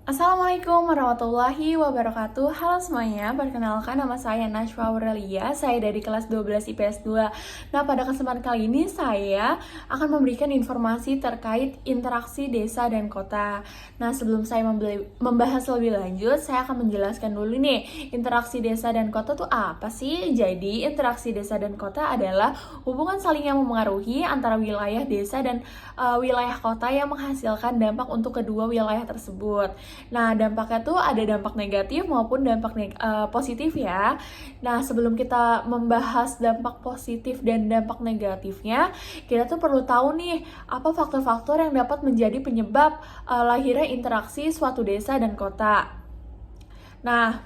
Assalamualaikum warahmatullahi wabarakatuh. Halo semuanya, perkenalkan nama saya Najwa Aurelia. Saya dari kelas 12 IPS 2. Nah, pada kesempatan kali ini saya akan memberikan informasi terkait interaksi desa dan kota. Nah, sebelum saya membahas lebih lanjut, saya akan menjelaskan dulu nih, interaksi desa dan kota itu apa sih? Jadi, interaksi desa dan kota adalah hubungan saling yang memengaruhi antara wilayah desa dan wilayah kota yang menghasilkan dampak untuk kedua wilayah tersebut. Nah, dampaknya tuh ada dampak negatif maupun dampak positif ya. Nah, sebelum kita membahas dampak positif dan dampak negatifnya, kita tuh perlu tahu nih, apa faktor-faktor yang dapat menjadi penyebab lahirnya interaksi suatu desa dan kota. Nah,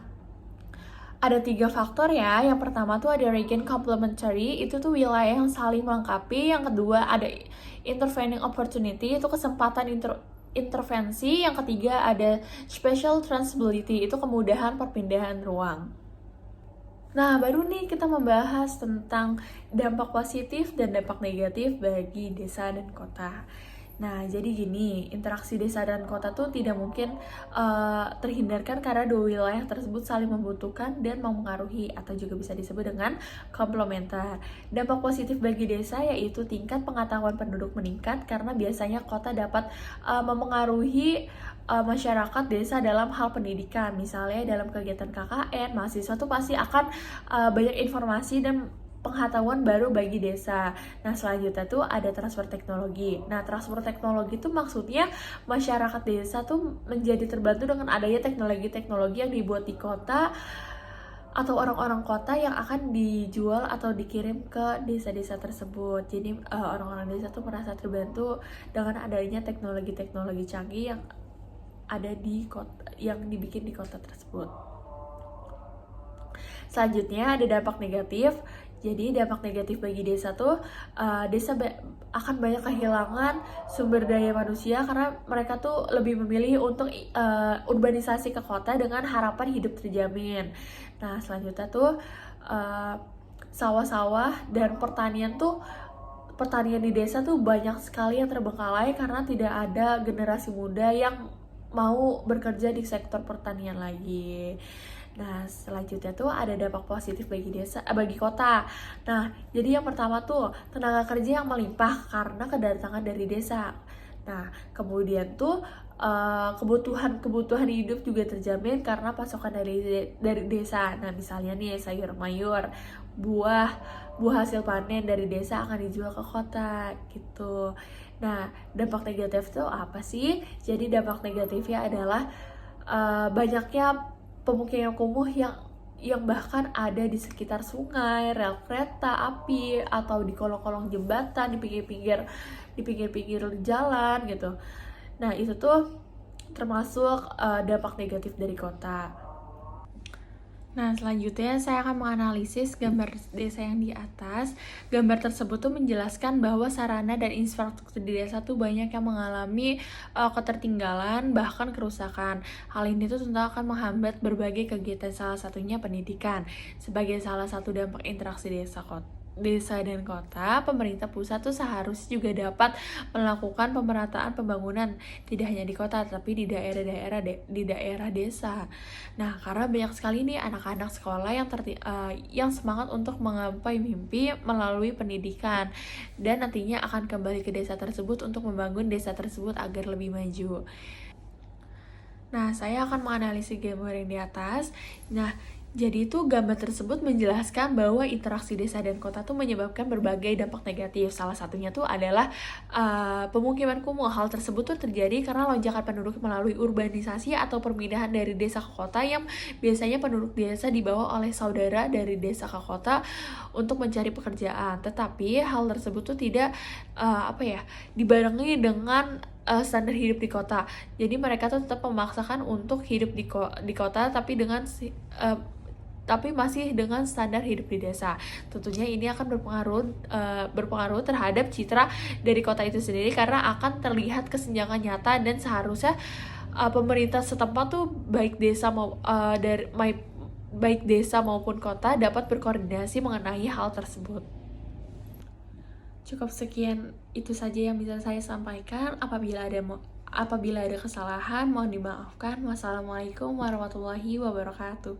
ada 3 faktor ya. Yang pertama tuh ada region complementary, itu tuh wilayah yang saling melengkapi. Yang kedua ada intervening opportunity, itu kesempatan intervensi. Yang ketiga ada special transferability, itu kemudahan perpindahan ruang. Nah, baru nih kita membahas tentang dampak positif dan dampak negatif bagi desa dan kota. Nah, jadi gini, interaksi desa dan kota tuh tidak mungkin terhindarkan karena dua wilayah tersebut saling membutuhkan dan mempengaruhi, atau juga bisa disebut dengan komplementer. Dampak positif bagi desa yaitu tingkat pengetahuan penduduk meningkat karena biasanya kota dapat mempengaruhi masyarakat desa dalam hal pendidikan. Misalnya dalam kegiatan KKN, mahasiswa tuh pasti akan banyak informasi dan pengetahuan baru bagi desa. Nah, selanjutnya tuh ada transfer teknologi. Nah, transfer teknologi itu maksudnya masyarakat desa tuh menjadi terbantu dengan adanya teknologi-teknologi yang dibuat di kota atau orang-orang kota yang akan dijual atau dikirim ke desa-desa tersebut. Jadi orang-orang desa tuh merasa terbantu dengan adanya teknologi-teknologi canggih yang ada di kota, yang dibikin di kota tersebut. Selanjutnya ada dampak negatif. Jadi dampak negatif bagi desa tuh desa akan banyak kehilangan sumber daya manusia karena mereka tuh lebih memilih untuk urbanisasi ke kota dengan harapan hidup terjamin. Nah, selanjutnya tuh sawah-sawah dan pertanian di desa tuh banyak sekali yang terbengkalai karena tidak ada generasi muda yang mau bekerja di sektor pertanian lagi. Nah, selanjutnya tuh ada dampak positif bagi bagi kota. Nah, jadi yang pertama tuh tenaga kerja yang melimpah karena kedatangan dari desa. Nah, kemudian tuh kebutuhan hidup juga terjamin karena pasokan dari desa. Nah, misalnya nih sayur mayur, buah hasil panen dari desa akan dijual ke kota gitu. Nah, dampak negatif tuh apa sih? Jadi dampak negatifnya adalah banyaknya pemukiman kumuh yang bahkan ada di sekitar sungai, rel kereta api, atau di kolong-kolong jembatan, di pinggir-pinggir jalan gitu. Nah, itu tuh termasuk dampak negatif dari kota. Nah, selanjutnya saya akan menganalisis gambar desa yang di atas. Gambar tersebut tuh menjelaskan bahwa sarana dan infrastruktur di desa tuh banyak yang mengalami ketertinggalan, bahkan kerusakan. Hal ini tuh tentu akan menghambat berbagai kegiatan, salah satunya pendidikan. Sebagai salah satu dampak interaksi desa dan kota, pemerintah pusat tuh seharusnya juga dapat melakukan pemerataan pembangunan tidak hanya di kota tapi di daerah desa. Nah, karena banyak sekali nih anak-anak sekolah yang semangat untuk menggapai mimpi melalui pendidikan dan nantinya akan kembali ke desa tersebut untuk membangun desa tersebut agar lebih maju. Nah, saya akan menganalisis gambar yang di atas. Nah, jadi itu gambar tersebut menjelaskan bahwa interaksi desa dan kota tuh menyebabkan berbagai dampak negatif. Salah satunya tuh adalah pemukiman kumuh. Hal tersebut tuh terjadi karena lonjakan penduduk melalui urbanisasi atau perpindahan dari desa ke kota yang biasanya penduduk desa dibawa oleh saudara dari desa ke kota untuk mencari pekerjaan. Tetapi hal tersebut tuh tidak dibarengi dengan standar hidup di kota. Jadi mereka tuh tetap memaksakan untuk hidup di kota tapi masih dengan standar hidup di desa. Tentunya ini akan berpengaruh terhadap citra dari kota itu sendiri karena akan terlihat kesenjangan nyata, dan seharusnya pemerintah setempat tuh baik desa maupun kota dapat berkoordinasi mengenai hal tersebut. Cukup sekian itu saja yang bisa saya sampaikan. Apabila Apabila ada kesalahan, mohon dimaafkan. Wassalamualaikum warahmatullahi wabarakatuh.